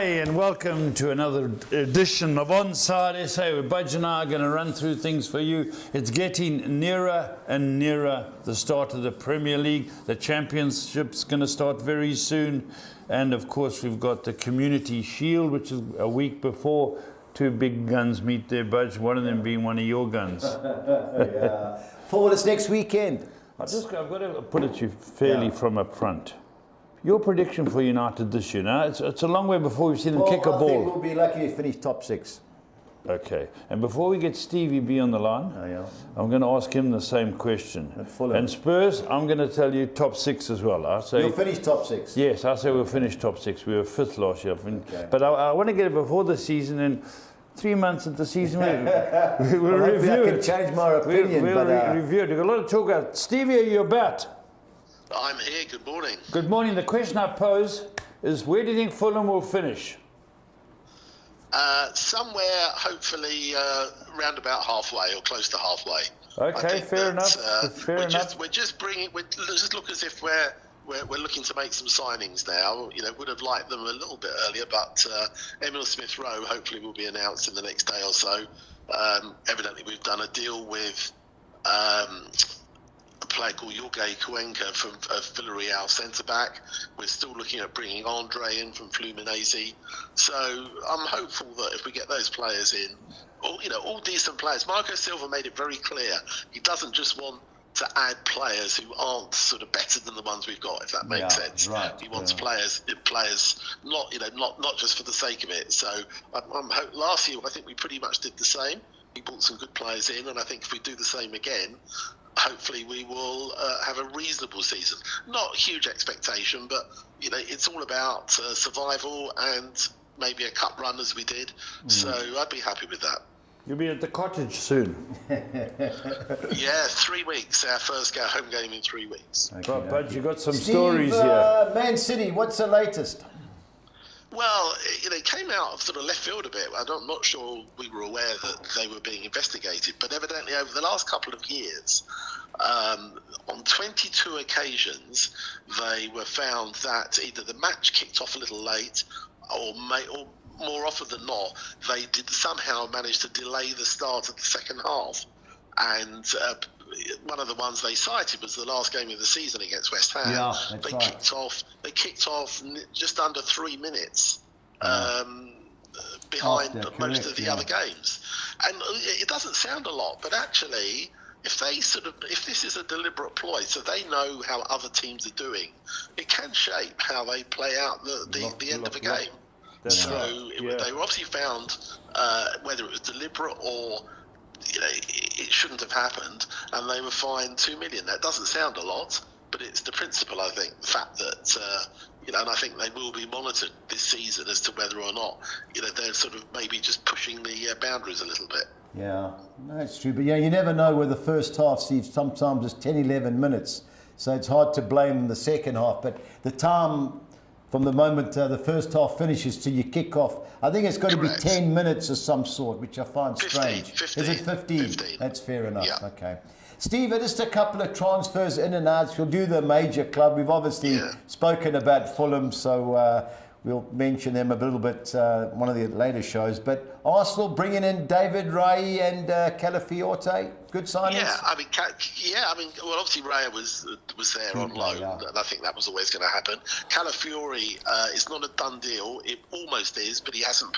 Hi, and welcome to another edition of OnSide SA, where Budge and I are going to run through things for you. It's getting nearer and nearer the start of the Premier League. The Championship's going to start very soon. And, of course, we've got the Community Shield, which is a week before two big guns meet their Budge, one of them being one of your guns. Yeah. Paul, it's next weekend. I've got to put it to you fairly from up front. Your prediction for United this year, now, it's a long way before we've seen them kick a ball. I think we'll be lucky to finish top six. Okay, and before we get Stevie B on the line, I'm going to ask him the same question. And Spurs, I'm going to tell you top six as well. I say you'll finish top six? Yes, I say we'll finish top six. We were fifth last year. Okay. But I want to get it before the season, and 3 months of the season, we'll review it. I can change my opinion. We'll review it. We've got a lot of talk about. Stevie, are you about? I'm here. Good morning. Good morning. The question I pose is, where do you think Fulham will finish? Somewhere, hopefully, round about halfway or close to halfway. Okay, fair enough. We're just look as if we're looking to make some signings now. You know, would have liked them a little bit earlier, but Emil Smith Rowe hopefully will be announced in the next day or so. Evidently, we've done a deal with a player called Jorge Cuenca from Villarreal centre-back. We're still looking at bringing Andre in from Fluminense. So I'm hopeful that if we get those players in, all decent players. Marco Silva made it very clear. He doesn't just want to add players who aren't sort of better than the ones we've got, if that makes sense. Right. He wants players not just for the sake of it. So last year I think we pretty much did the same. We brought some good players in, and I think if we do the same again, hopefully we will have a reasonable season. Not huge expectation, but it's all about survival and maybe a cup run as we did. So I'd be happy with that. You'll be at the cottage soon. Yeah, 3 weeks. Our first home game in 3 weeks. Okay, but you got some stories here. Man City, what's the latest? Well, it came out of sort of left field a bit. I'm not sure we were aware that they were being investigated, but evidently over the last couple of years, on 22 occasions, they were found that either the match kicked off a little late, or more often than not, they did somehow manage to delay the start of the second half. And one of the ones they cited was the last game of the season against West Ham. Yeah, they kicked off just under 3 minutes behind most of the other games. And it doesn't sound a lot, but actually, if this is a deliberate ploy, so they know how other teams are doing, it can shape how they play out the end of a game. They were obviously found, whether it was deliberate or it shouldn't have happened, and they were fined 2 million. That doesn't sound a lot, but it's the principle, I think, the fact that and I think they will be monitored this season as to whether or not they're sort of maybe just pushing the boundaries a little bit. Yeah, that's true. But you never know where the first half, Steve. Sometimes it's 10, 11 minutes, so it's hard to blame the second half. But the time from the moment the first half finishes till you kick off, I think it's got to be 10 minutes of some sort, which I find strange. 15, is it 15? 15. That's fair enough. Yeah. Okay. Steve, just a couple of transfers in and out. We'll do the major club. We've obviously spoken about Fulham, so we'll mention them a little bit one of the later shows. But Arsenal bringing in David Raya and Calafiore. Good signings? Well, obviously Raya was there on loan, and I think that was always going to happen. Calafiore is not a done deal. It almost is, but he hasn't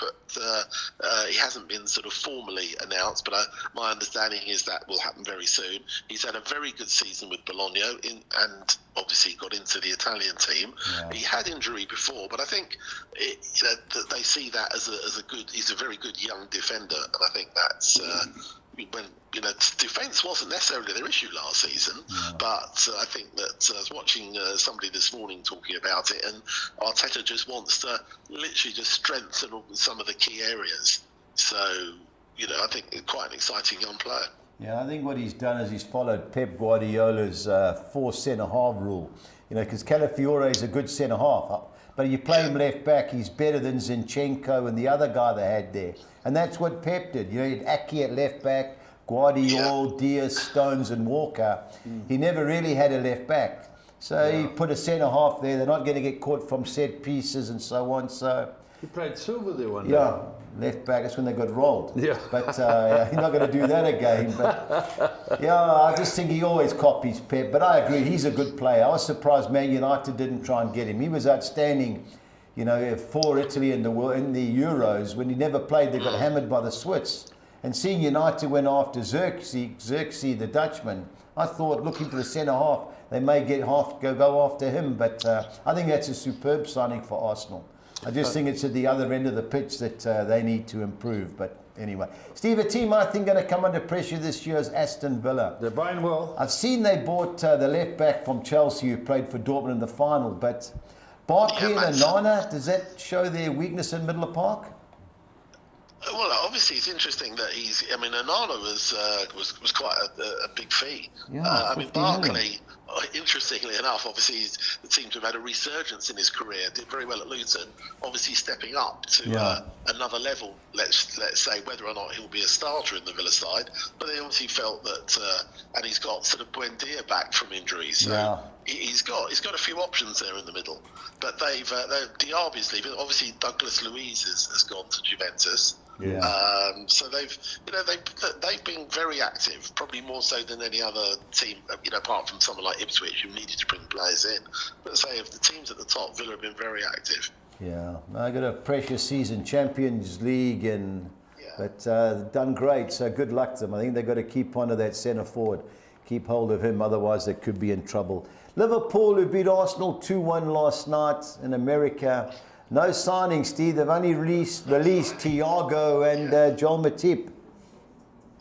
been sort of formally announced. But my understanding is that will happen very soon. He's had a very good season with Bologna, and obviously got into the Italian team. Yeah. He had injury before, but I think that they see that as a good. He's a very good young defender, and I think that's when defence wasn't necessarily their issue last season. But I think that I was watching somebody this morning talking about it, and Arteta just wants to literally just strengthen some of the key areas. So I think it's quite an exciting young player. Yeah, I think what he's done is he's followed Pep Guardiola's 4 centre-half rule. Because Calafiore is a good centre-half. But if you play him left-back, he's better than Zinchenko and the other guy they had there. And that's what Pep did. He had Aki at left-back, Guardiola, Diaz, Stones and Walker. He never really had a left-back. So he put a centre-half there. They're not going to get caught from set pieces and so on. So He played silver there one day. Yeah, left back. That's when they got rolled. Yeah. But he's not going to do that again. But yeah, I just think he always copies Pep. But I agree, he's a good player. I was surprised Man United didn't try and get him. He was outstanding, for Italy in the Euros. When he never played, they got hammered by the Swiss. And seeing United went after Xerxes, the Dutchman, I thought, looking for the centre half, they may go after him. But I think that's a superb signing for Arsenal. I just think it's at the other end of the pitch that they need to improve. But anyway, Steve, a team I think going to come under pressure this year is Aston Villa. They're buying well. I've seen they bought the left back from Chelsea who played for Dortmund in the final. But Barkley and Onana, does that show their weakness in middle of park? Well, obviously it's interesting that Onana was quite a big fee. Yeah, Barkley, interestingly enough, obviously it seemed to have had a resurgence in his career. Did very well at Luton. Obviously stepping up to another level. Let's say whether or not he'll be a starter in the Villa side, but they obviously felt that, and he's got sort of Buendia back from injury, so he's got a few options there in the middle. But they've Diaby's leaving. Obviously Douglas Luiz has gone to Juventus. Yeah. So they've been very active, probably more so than any other team, apart from someone like Ipswich who needed to bring players in. But say of the teams at the top, Villa have been very active. Yeah, I got a precious season, Champions League, but done great. So good luck to them. I think they've got to keep on to that centre forward, keep hold of him, otherwise they could be in trouble. Liverpool, who beat Arsenal 2-1 last night in America. No signing, Steve. They've only released Thiago and Joel Matip.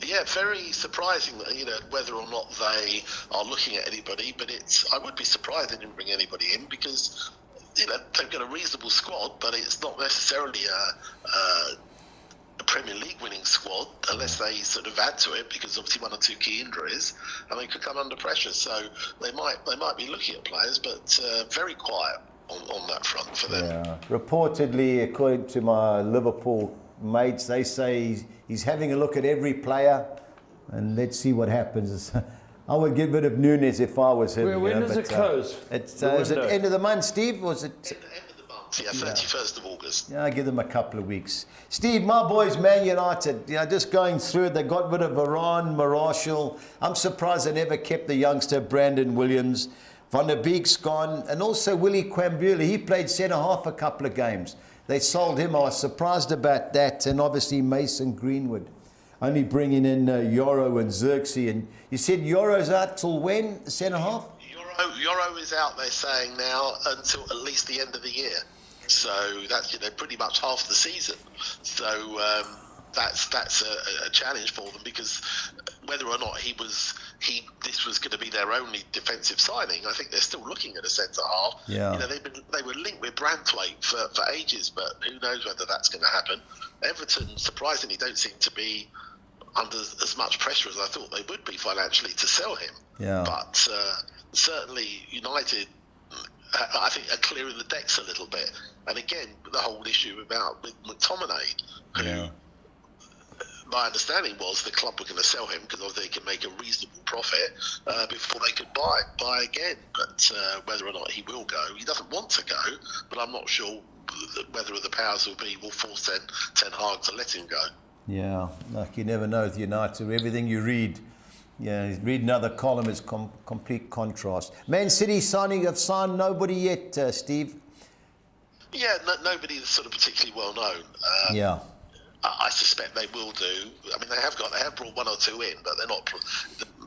Yeah, very surprising that, whether or not they are looking at anybody, but I would be surprised they didn't bring anybody in because, they've got a reasonable squad, but it's not necessarily a Premier League winning squad unless they sort of add to it, because obviously one or two key injuries and they could come under pressure. So they might be looking at players, but very quiet on that front for them. Yeah. Reportedly, according to my Liverpool mates, they say he's having a look at every player, and let's see what happens. I would get rid of Nunes if I was him. When does it close? Is it end of the month, Steve? Was it? End of the month, 31st of August. Yeah, give them a couple of weeks. Steve, my boys, Man United, just going through it, they got rid of Varane, Martial. I'm surprised they never kept the youngster Brandon Williams. Van der Beek's gone, and also Willie Kwambula. He played centre-half a couple of games. They sold him. I was surprised about that. And obviously Mason Greenwood. Only bringing in Yoro and Xerxes. And you said Yoro's out till when, centre-half? Yoro is out, they're saying now, until at least the end of the year. So that's pretty much half the season. So that's a challenge for them, because whether or not this was going to be their only defensive signing, I think they're still looking at a centre half. Yeah. They were linked with Branthwaite for ages, but who knows whether that's going to happen. Everton, surprisingly, don't seem to be under as much pressure as I thought they would be financially to sell him. Yeah. But certainly United, I think, are clearing the decks a little bit. And again, the whole issue with McTominay, who my understanding was the club were going to sell him because they can make a reasonable profit before they could buy again. But whether or not he will go, he doesn't want to go, but I'm not sure whether the powers will force Ten Hag to let him go. Yeah, like you never know with United. Everything you read, read another column is complete contrast. Man City have signed nobody yet, Steve. Yeah, nobody that's sort of particularly well known. I suspect they will do. I mean, they have brought one or two in, but they're not.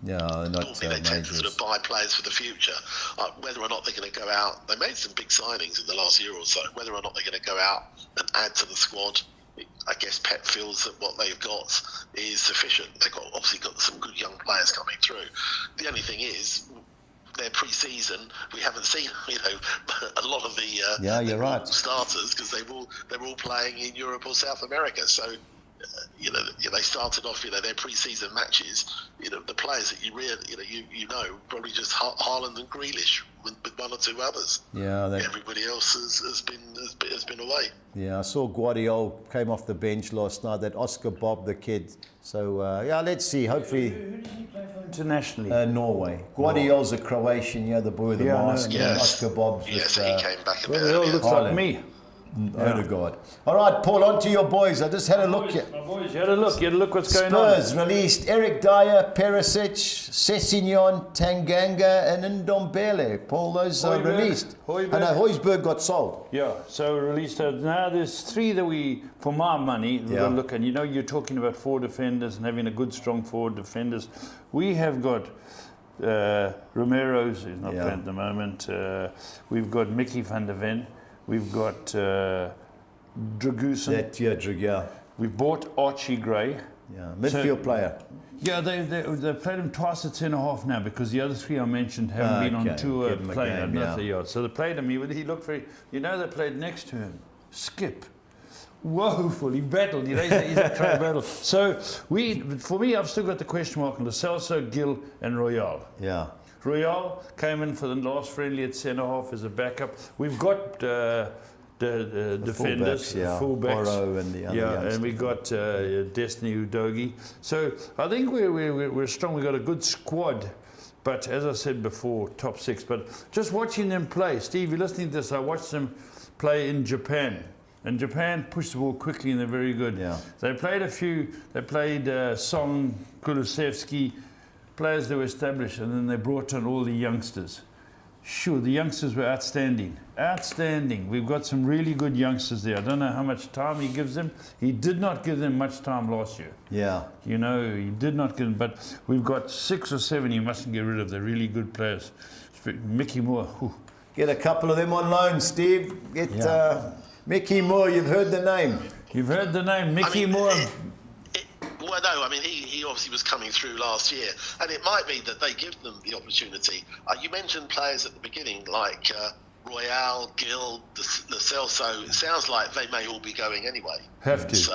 Normally they tend to sort of buy players for the future. Whether or not they're going to go out, they made some big signings in the last year or so. Whether or not they're going to go out and add to the squad, I guess Pep feels that what they've got is sufficient. They've obviously got some good young players coming through. The only thing is, their pre-season, we haven't seen a lot of the right. starters, because they were all playing in Europe or South America. So they started off their pre-season matches. The players that probably just Haaland and Grealish with one or two others. Yeah, everybody else has been away. Yeah, I saw Guardiola came off the bench last night. That Oscar Bob, the kid. So let's see. Hopefully, who did he play for internationally? Norway. Guardiola's a Croatian. The boy with the mask. Yes. Oscar Bob's. Yes, he came back a bit. Guardiola looks like me. Odegaard. All right, Paul, on to your boys. I just had a look here. My boys, you had a look what's going on. Spurs released Eric Dyer, Perisic, Sessegnon, Tanganga, and Ndombele. Paul, those are released. Højbjerg. I know Højbjerg got sold. Yeah, so released. Now there's 3 that we, for my money, we're going to look at. You know, you're talking about 4 defenders and having a good, strong 4 defenders. We have got Romero's, who's not playing at the moment. We've got Mickey van der Ven. We've got Dragusin. We've bought Archie Gray. Yeah, midfield player. Yeah, they played him twice at centre half now because the other 3 I mentioned haven't been on tour playing. So they played him. He looked very. You know, they played next to him. Skip. Woeful. He battled. He's a try battle. So for me, I've still got the question mark on Lo Celso, Gil, and Royale. Yeah. Royale came in for the last friendly at centre half as a backup. We've got the defenders, fullbacks, Borrow and the other youngsters. and we got Destiny Udogi. So I think we're strong. We've got a good squad. But as I said before, top 6. But just watching them play, Steve, you're listening to this. I watched them play in Japan. And Japan pushed the ball quickly and they're very good. Yeah. They played a few. They played Song, Kulusevski, players that were established, and then they brought on all the youngsters. Sure, the youngsters were outstanding. Outstanding. We've got some really good youngsters there. I don't know how much time he gives them. He did not give them much time last year. Yeah. You know, he did not give them, but we've got 6 or 7 you mustn't get rid of. They're really good players. Mickey Moore. Whew. Get a couple of them on loan, Steve. Get Mickey Moore, you've heard the name. You've heard the name, Mickey Moore. Well, no, I mean, he obviously was coming through last year, and it might be that they give them the opportunity. You mentioned players at the beginning, like Royale, Gil, Lo Celso. It sounds like they may all be going anyway. Have to. So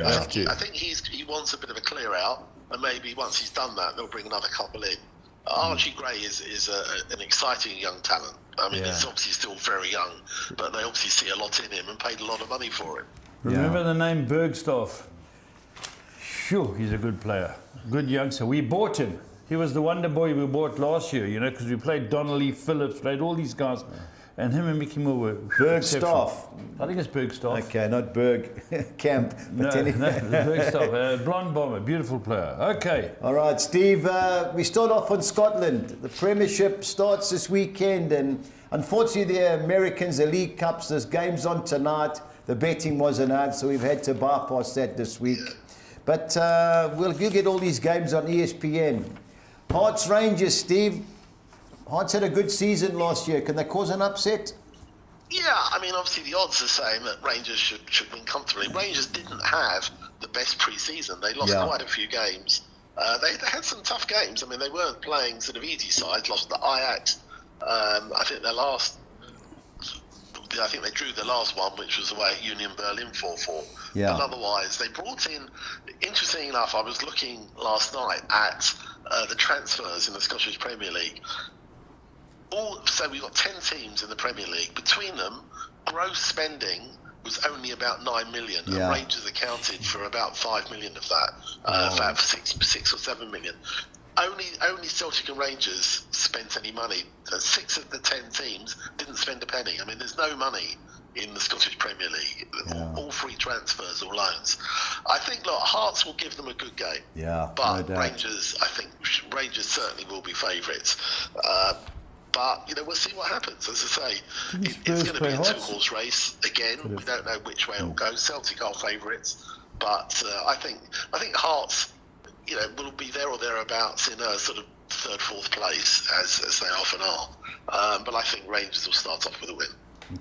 I think he wants a bit of a clear out, and maybe once he's done that, they'll bring another couple in. Archie Gray is an exciting young talent. I mean, he's obviously still very young, but they obviously see a lot in him and paid a lot of money for him. Remember the name Bergstaff? Sure, he's a good player. Good youngster. We bought him. He was the wonder boy we bought last year, you know, because we played Donnelly, Phillips, played all these guys. And him and Mickey Moore were Bergstaff. I think it's Bergstaff. Okay, not Berg Camp. No, Bergstaff. Blonde bomber, beautiful player. Okay. All right, Steve, we start off on Scotland. The Premiership starts this weekend, and unfortunately the Americans, the League Cups, there's games on tonight. The betting wasn't out, so we've had to bypass that this week. But we'll get all these games on ESPN. Hearts Rangers, Steve. Hearts had a good season last year. Can they cause an upset? Yeah, I mean, obviously the odds are saying that Rangers should win comfortably. Rangers didn't have the best pre-season. They lost quite a few games. They had some tough games. I mean, they weren't playing sort of easy sides. Lost to Ajax. I think they drew the last one, which was away at Union Berlin 4-4. Yeah. And otherwise, they brought in, interesting enough, I was looking last night at the transfers in the Scottish Premier League. So we've got 10 teams in the Premier League. Between them, gross spending was only about 9 million, and Rangers accounted for about 5 million of that, about 6 or 7 million. Only Celtic and Rangers spent any money. 6 of the 10 teams didn't spend a penny. I mean, there's no money in the Scottish Premier League. All free transfers or loans. I think, look, Hearts will give them a good game. Yeah, but no doubt. Rangers, I think Rangers certainly will be favourites. But, you know, we'll see what happens. As I say, it's going to be a two-horse race. Again, we don't know which way it'll go. Celtic are favourites. But I think Hearts, you know, will be there or thereabouts in a sort of third, fourth place, as they often are. But I think Rangers will start off with a win.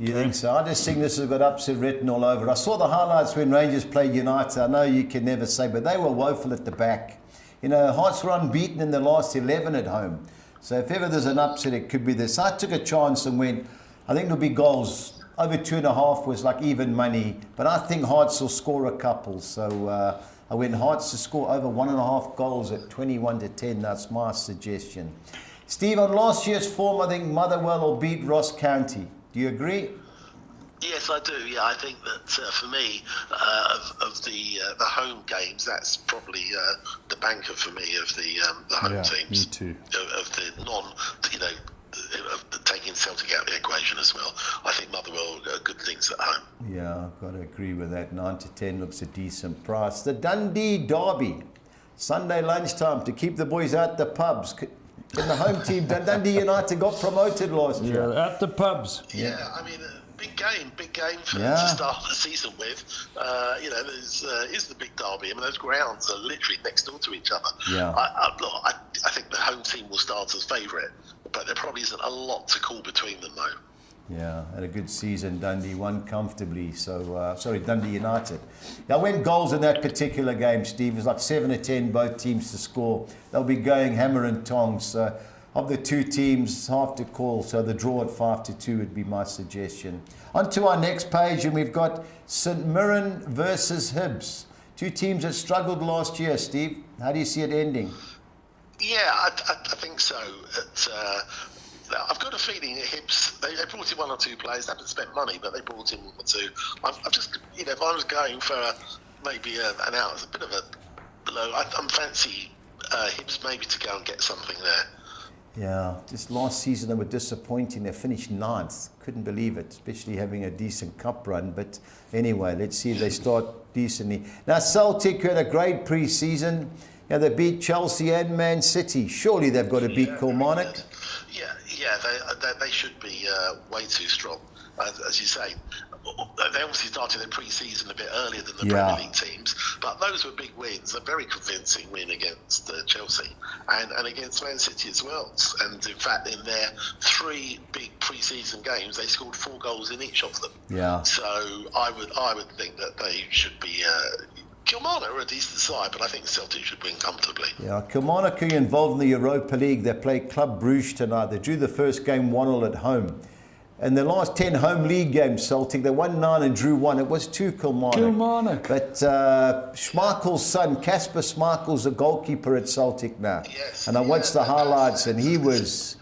You think so? I just think this has got upset written all over. I saw the highlights when Rangers played United. I know you can never say, but they were woeful at the back. You know, Hearts were unbeaten in the last 11 at home. So if ever there's an upset, it could be this. I took a chance and went, I think there'll be goals. Over 2.5 was like even money. But I think Hearts will score a couple. So I went Hearts to score over 1.5 goals at 21-10. That's my suggestion. Steve, on last year's form, I think Motherwell will beat Ross County. Do you agree? Yes, I do. Yeah, I think that for me, of the home games, that's probably the banker for me of the home teams. Me too. Of the taking Celtic out of the equation as well. I think Motherwell are good things at home. Yeah, I've got to agree with that. 9 to 10 looks a decent price. The Dundee Derby, Sunday lunchtime to keep the boys out the pubs. In the home team, Dundee United got promoted last year. Yeah, at the pubs. Yeah, I mean, big game for them to start the season with. Is the big derby. I mean, those grounds are literally next door to each other. Yeah. I think the home team will start as favourite, but there probably isn't a lot to call between them, though. Yeah, had a good season. Dundee won comfortably. Dundee United. Now, when goals in that particular game, Steve, it was like 7 to 10, both teams to score. They'll be going hammer and tongs. Of the two teams, half to call. So the draw at 5 to 2 would be my suggestion. On to our next page, and we've got St Mirren versus Hibs. Two teams that struggled last year, Steve. How do you see it ending? Yeah, I think so. I've got a feeling that Hibs, they brought in one or two players. They haven't spent money, but they brought in one or two. I'm just, if I was going for maybe an out, it's a bit of a below. I'm fancy Hibs maybe to go and get something there. Yeah, just last season they were disappointing. They finished 9th. Couldn't believe it, especially having a decent cup run. But anyway, let's see if they start decently. Now, Celtic had a great pre-season. They beat Chelsea and Man City. Surely they've got to beat Kilmarnock. Yeah, they should be way too strong, as you say. They obviously started their pre-season a bit earlier than the Premier League teams, but those were big wins. A very convincing win against Chelsea and against Man City as well. And in fact, in their 3 big pre-season games, they scored 4 goals in each of them. Yeah. So I would think that they should be. Kilmarnock are a decent side, but I think Celtic should win comfortably. Yeah, Kilmarnock are involved in the Europa League. They play Club Bruges tonight. They drew the first game 1-0 at home. And the last 10 home league games, Celtic, they won 9 and drew 1. It was 2 Kilmarnock. But Schmeichel's son, Kasper Schmeichel's a goalkeeper at Celtic now. Yes, and I watched the highlights, and he was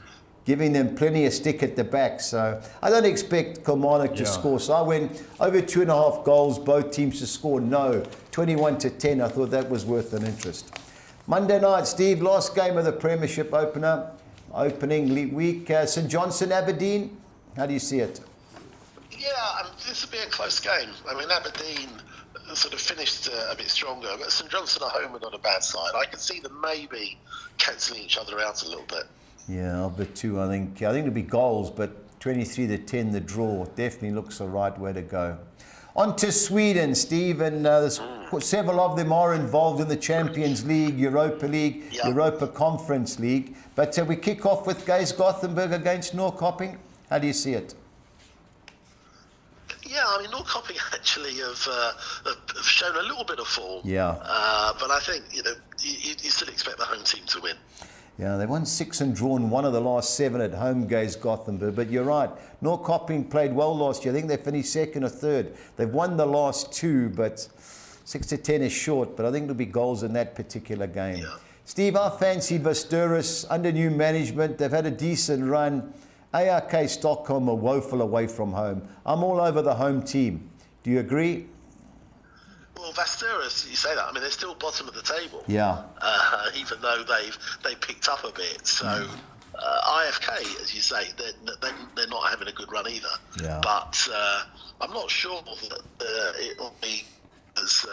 giving them plenty of stick at the back. So I don't expect Kilmarnock to score. So I went over 2.5 goals, both teams to score. No, 21 to 10. I thought that was worth an interest. Monday night, Steve, last game of the Premiership opening week. St Johnstone, Aberdeen. How do you see it? Yeah, this will be a close game. I mean, Aberdeen sort of finished a bit stronger, but St Johnstone at home are not a bad side. I can see them maybe cancelling each other out a little bit. Yeah, of the two, I think it'll be goals, but 23 to 10, the draw definitely looks the right way to go. On to Sweden, Steve, and several of them are involved in the Champions League, Europa League, Europa Conference League. But we kick off with Gays Gothenburg against Norrköping. How do you see it? Yeah, I mean, Norrköping actually have shown a little bit of form. Yeah. But I think, you still expect the home team to win. Yeah, they won 6 and drawn 1 of the last 7 at home, Gays Gothenburg. But you're right, Norrköping played well last year. I think they finished 2nd or 3rd. They've won the last 2, but 6 to 10 is short. But I think there'll be goals in that particular game. Yeah. Steve, I fancy Västerås under new management. They've had a decent run. ARK Stockholm are woeful away from home. I'm all over the home team. Do you agree? Well, Västerås, you say that. I mean, they're still bottom of the table. Yeah. Even though they've picked up a bit. So IFK, as you say, they're not having a good run either. Yeah. But I'm not sure that it will be as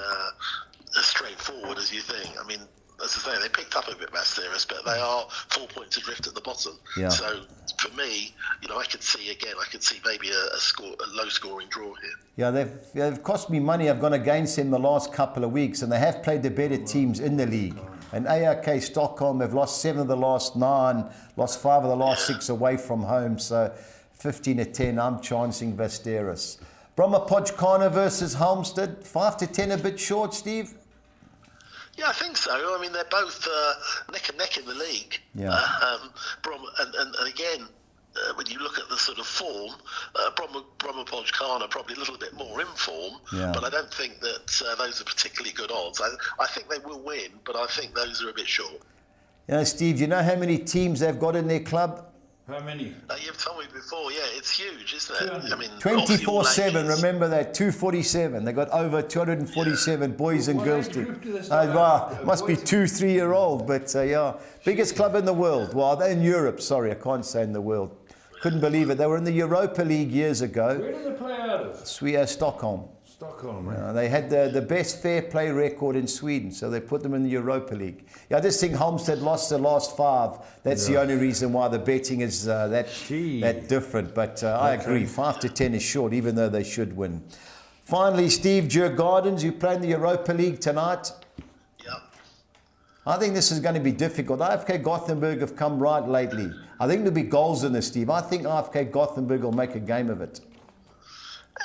straightforward as you think. I mean, as I say, they picked up a bit Västerås, but they are 4 points adrift at the bottom. Yeah. So for me, I could see maybe a low-scoring draw here. Yeah, they've cost me money. I've gone against them the last couple of weeks, and they have played the better teams in the league. And ARK Stockholm have lost 7 of the last 9, lost 5 of the last 6 away from home. So 15 to 10, I'm chancing Västerås. Brommapojkarna versus Halmstad, 5 to 10, a bit short, Steve. Yeah, I think so. I mean, they're both neck and neck in the league. Yeah. And again, when you look at the sort of form, Brommapojkarna probably a little bit more in form, but I don't think that those are particularly good odds. I think they will win, but I think those are a bit short. Steve, do you know how many teams they've got in their club? How many? You've told me before, yeah, it's huge, isn't it? 200. I mean, 24/7, remember that, 247. They got over 247 boys and girls team. Must be 2-3-year-old, but yeah, biggest club in the world. Well, they're in Europe, sorry, I can't say in the world. Couldn't believe it. They were in the Europa League years ago. Where did they play out of? Stockholm. Stockholm, right? They had the best fair play record in Sweden, so they put them in the Europa League. Yeah, I just think Halmstad lost the last 5. That's the only reason why the betting is that different. But I agree, 5 to 10 is short, even though they should win. Finally, Steve, Djurgårdens, you play in the Europa League tonight. Yeah. I think this is going to be difficult. IFK Gothenburg have come right lately. I think there'll be goals in this, Steve. I think IFK Gothenburg will make a game of it.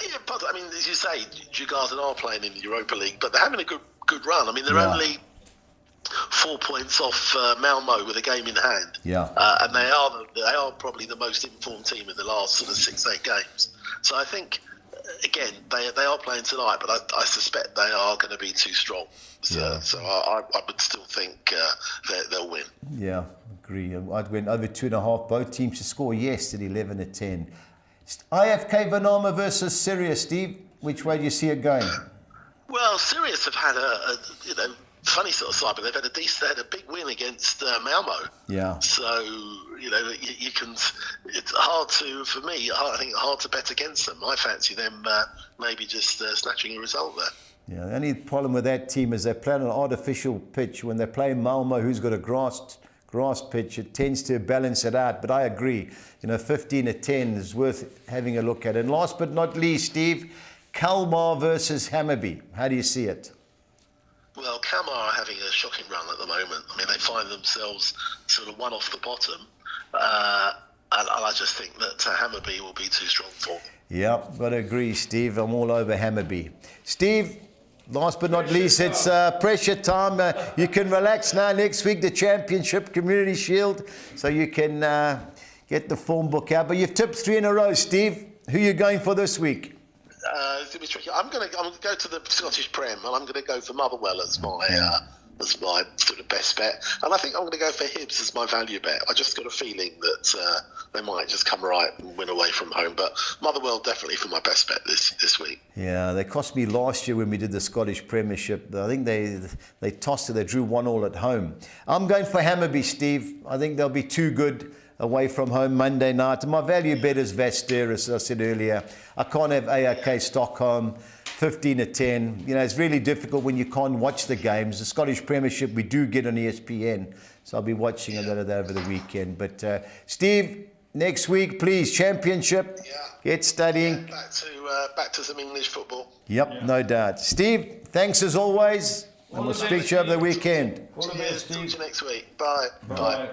Yeah, but I mean, as you say, Djurgården are playing in the Europa League, but they're having a good run. I mean, they're only 4 points off Malmo with a game in hand. Yeah. And they are probably the most informed team in the last sort of 6-8 games. So I think, again, they are playing tonight, but I suspect they are going to be too strong. So I would still think they'll win. Yeah, agree. I'd win over 2.5. Both teams to score yes at 11 to 10. IFK Vanama versus Sirius, Steve. Which way do you see it going? Well, Sirius have had a funny sort of side, but they've had they had a big win against Malmo. Yeah. So you can. It's hard to, for me. I think hard to bet against them. I fancy them maybe just snatching a result there. Yeah. The only problem with that team is they play on an artificial pitch. When they play Malmo, who's got a grass pitch, it tends to balance it out. But I agree, 15 to 10 is worth having a look at. And last but not least, Steve, Kalmar versus Hammarby. How do you see it? Well, Kalmar are having a shocking run at the moment. I mean, they find themselves sort of one off the bottom. And I just think that Hammarby will be too strong for them. Yeah, got to agree, Steve. I'm all over Hammarby. Steve, last but not least, it's pressure time. You can relax now. Next week, the Championship Community Shield, so you can get the form book out. But you've tipped 3 in a row, Steve. Who are you going for this week? It's going to be tricky. I'm going to go to the Scottish Prem, and I'm going to go for Motherwell as my sort of best bet. And I think I'm going to go for Hibs as my value bet. I just got a feeling that they might just come right and win away from home. But Motherwell definitely for my best bet this week. Yeah, they cost me last year when we did the Scottish Premiership. I think they tossed it. They drew 1-1 at home. I'm going for Hammarby, Steve. I think they'll be too good away from home Monday night. And my value bet is Vastir, as I said earlier. I can't have ARK Stockholm 15 to 10. It's really difficult when you can't watch the games. The Scottish Premiership we do get on ESPN, so I'll be watching a lot of that over the weekend. But Steve, next week, please, Championship, get studying. Yeah, back to some English football. Yep, no doubt. Steve, thanks as always, and we'll speak to you over the weekend. All the best, Steve. Talk to you next week. Bye. Bye.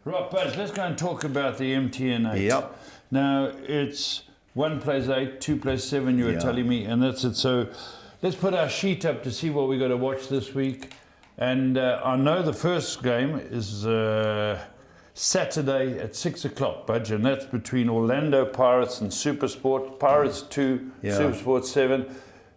Right, Buzz, let's go and talk about the MTN 8. Yep. Now, it's 1 plays 8, 2 plays 7, you were telling me, and that's it. So let's put our sheet up to see what we got to watch this week. And I know the first game is Saturday at 6 o'clock, Budge, and that's between Orlando Pirates and Supersport. Pirates 2, Supersport 7.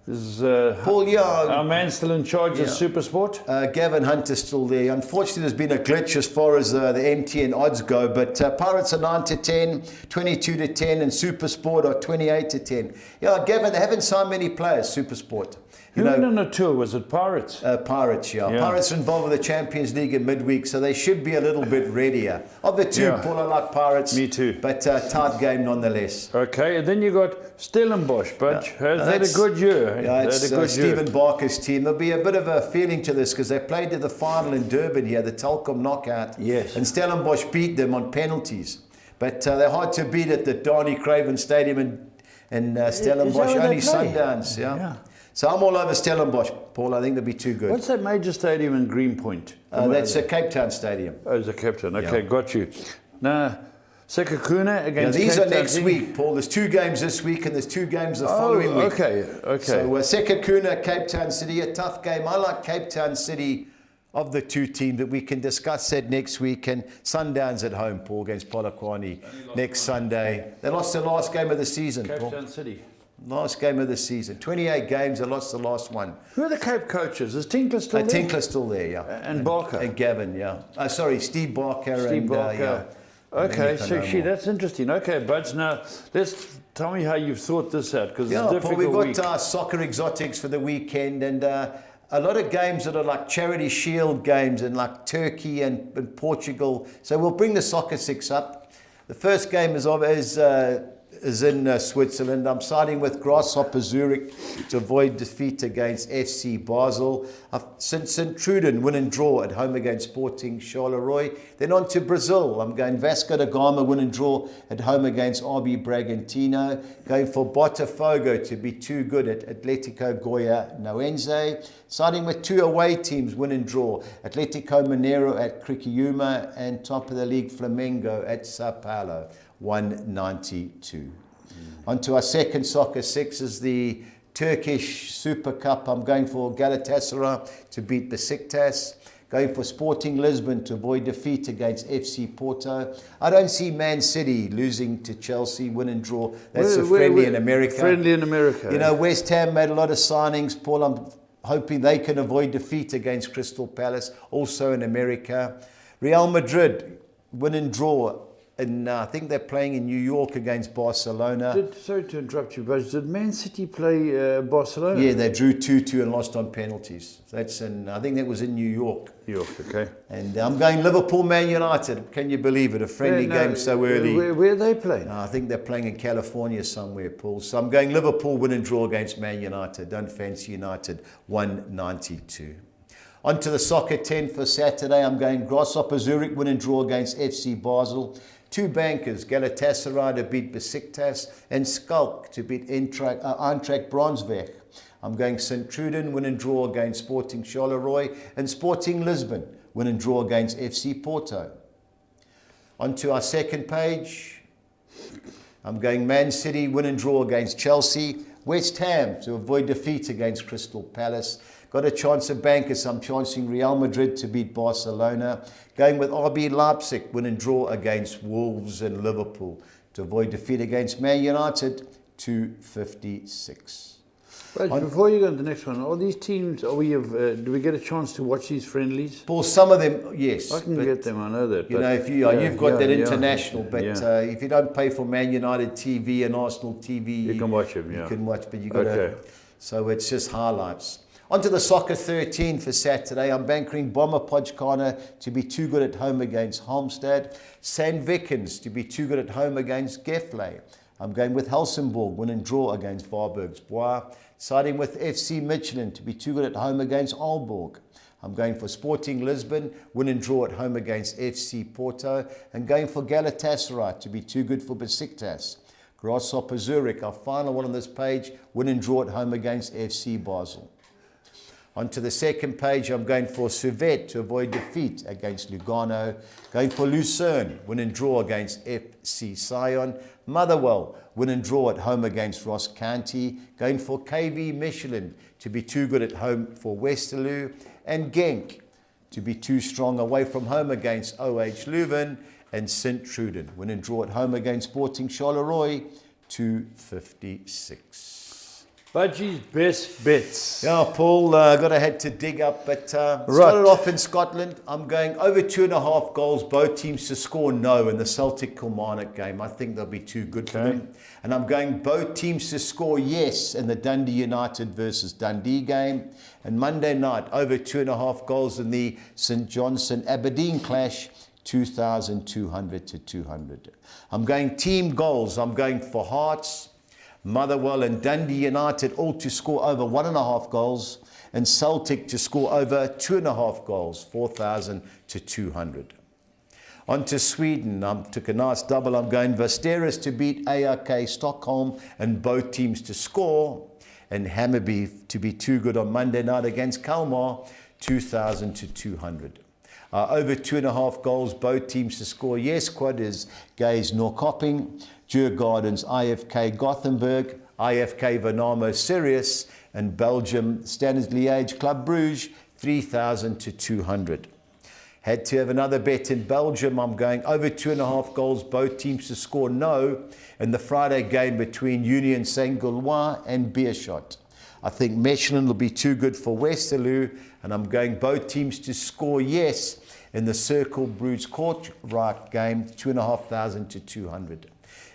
This is Paul Young. Our man still in charge of Supersport. Gavin Hunter's still there. Unfortunately, there's been a glitch as far as the MTN odds go, but Pirates are 9 to 10, 22 to 10, and Supersport are 28 to 10. Yeah, Gavin, they haven't signed many players, Supersport. Who went on a tour? Was it Pirates? Pirates, yeah. Pirates are involved with the Champions League in midweek, so they should be a little bit readier. Of the two, Paul, I like Pirates. Me too. But tight game nonetheless. Okay, and then you got Stellenbosch, Budge. Has had a good year. Yeah, it's Stephen Barker's team. There'll be a bit of a feeling to this because they played to the final in Durban here, the Telkom knockout. Yes. And Stellenbosch beat them on penalties. But they're hard to beat at the Donny Craven Stadium in Stellenbosch. Only Sundowns, yeah. So I'm all over Stellenbosch, Paul. I think they'll be too good. What's that major stadium in Greenpoint? That's a Cape Town Stadium. Oh, it's a Cape Town. Okay, got you. Now, Sekakuna against these Cape are next week, Paul. There's 2 games this week and there's 2 games the following week. Okay. So Sekakuna, Cape Town City, a tough game. I like Cape Town City of the 2 teams, but we can discuss that next week. And Sundowns at home, Paul, against Polokwane next Sunday. They lost their last game of the season, Cape Paul. Town City. Last game of the season. 28 games, they lost the last one. Who are the Cape coaches? Is Tinkler still there? Tinkler's still there, And Barker? And Gavin, Steve Barker. Steve Barker. Okay, Then you so can know more. that's interesting. Okay, Budge, now tell me how you've thought this out, because it's a Paul, difficult we've got week. our soccer exotics for the weekend, and a lot of games that are like Charity Shield games and like Turkey and Portugal. So we'll bring the soccer six up. The first game is in Switzerland. I'm siding with Grasshopper Zurich to avoid defeat against FC Basel. St. Truden win and draw at home against Sporting Charleroi. Then on to Brazil. I'm going Vasco da Gama win and draw at home against RB Bragantino. Going for Botafogo to be too good at Atletico Goianiense. Siding with two away teams win and draw. Atletico Mineiro at Criciúma and top of the league Flamengo at Sao Paulo. 192. On to our second soccer six is the Turkish Super Cup. I'm going for Galatasaray to beat Besiktas. Going for Sporting Lisbon to avoid defeat against FC Porto. I don't see Man City losing to Chelsea, win and draw. That's a friendly in America. Friendly in America. You know, West Ham made a lot of signings, Paul. I'm hoping they can avoid defeat against Crystal Palace, also in America. Real Madrid win and draw. And I think they're playing in New York against Barcelona. Sorry to interrupt you, but did Man City play Barcelona? Yeah, they drew 2-2 and lost on penalties. I think that was in New York. New York, okay. And I'm going Liverpool, Man United. Can you believe it? A friendly game so early. Where are they playing? I think they're playing in California somewhere, Paul. So I'm going Liverpool, win and draw against Man United. Don't fancy United, 192. On to the soccer 10 for Saturday. I'm going Grasshopper Zurich, win and draw against FC Basel. Two bankers, Galatasaray to beat Besiktas and Schalke to beat Eintracht Braunschweig. I'm going St. Truden, win and draw against Sporting Charleroi, and Sporting Lisbon, win and draw against FC Porto. On to our second page. I'm going Man City, win and draw against Chelsea. West Ham to avoid defeat against Crystal Palace. Got a chance of bankers. I'm chancing Real Madrid to beat Barcelona. Going with RB Leipzig, win and draw against Wolves and Liverpool to avoid defeat against Man United, 256. But before you go to the next one, all these teams, do we get a chance to watch these friendlies? Well, some of them, yes. I can get them, I know that. You know, if you've got that international, but if you don't pay for Man United TV and Arsenal TV, you can watch them. You can watch, but you got to. So it's just highlights. On to the soccer 13 for Saturday. I'm bankering Bomber Podgkana to be too good at home against Halmstad. Sandvikens to be too good at home against Gefle. I'm going with Helsingborg, win and draw against Varbergsbois. Siding with FC Michelin to be too good at home against Aalborg. I'm going for Sporting Lisbon, win and draw at home against FC Porto. And going for Galatasaray to be too good for Besiktas. Grasshopper Zurich, our final one on this page, win and draw at home against FC Basel. On to the second page, I'm going for Servette to avoid defeat against Lugano. Going for Lucerne, win and draw against FC Sion. Motherwell, win and draw at home against Ross County. Going for KV Michelin to be too good at home for Westerlo. And Genk to be too strong away from home against OH Leuven. And St. Truden, win and draw at home against Sporting Charleroi, 256. Budgie's best bets. Yeah, Paul, had to dig up, but started off in Scotland. I'm going over 2.5 goals, both teams to score no in the Celtic Kilmarnock game. I think they'll be too good for them. And I'm going both teams to score yes in the Dundee United versus Dundee game. And Monday night, over 2.5 goals in the St Johnstone Aberdeen clash, 2,200 to 200. I'm going team goals. I'm going for Hearts, Motherwell and Dundee United all to score over 1.5 goals, and Celtic to score over 2.5 goals, 4,000 to 200. On to Sweden. I took a nice double. I'm going Västerås to beat ARK Stockholm and both teams to score, and Hammarby to be too good on Monday night against Kalmar, 2,000 to 200. Over 2.5 goals, both teams to score. Yes, quad is Gaze Norrköping, Djurgårdens IFK Gothenburg, IFK Vernamo Sirius, and Belgium Standards Liège Club Bruges, 3,000 to 200. Had to have another bet in Belgium. I'm going over 2.5 goals, both teams to score no in the Friday game between Union Saint-Gaulois and Beerschot. I think Mechlin will be too good for Westerlo, and I'm going both teams to score yes in the Circle Broods Courtright game, 2,500 to 200.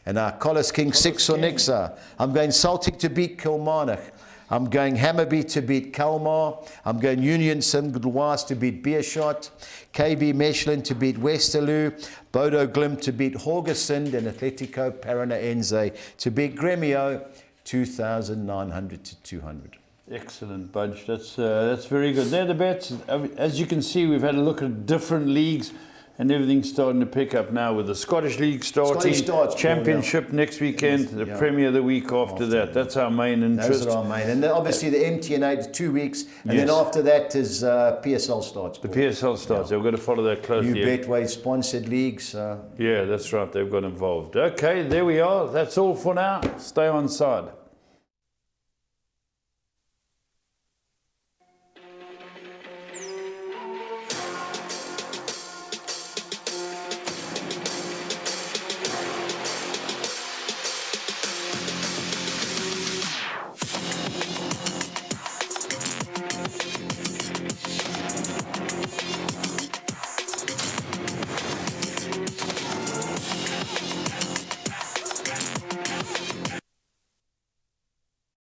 And our Collis King 6 or Nixa. I'm going Celtic to beat Kilmarnock. I'm going Hammarby to beat Kalmar. I'm going Union St-Gilloise to beat Beerschot. KB Mechlin to beat Westerlo. Bodo Glimt to beat Haugesund. And Atletico Paranaense to beat Gremio, 2,900 to 200. Excellent, Budge. That's very good. They're the bets. As you can see, we've had a look at different leagues, and everything's starting to pick up now with the Scottish League starting, Championship next weekend, the Premier the week after that. That's our main interest. Those are our main. And then obviously the MTN8 2 weeks, and then after that is PSL starts. The PSL starts. They've got to follow that closely. New Betway sponsored leagues. Yeah, that's right. They've got involved. Okay, there we are. That's all for now. Stay on side.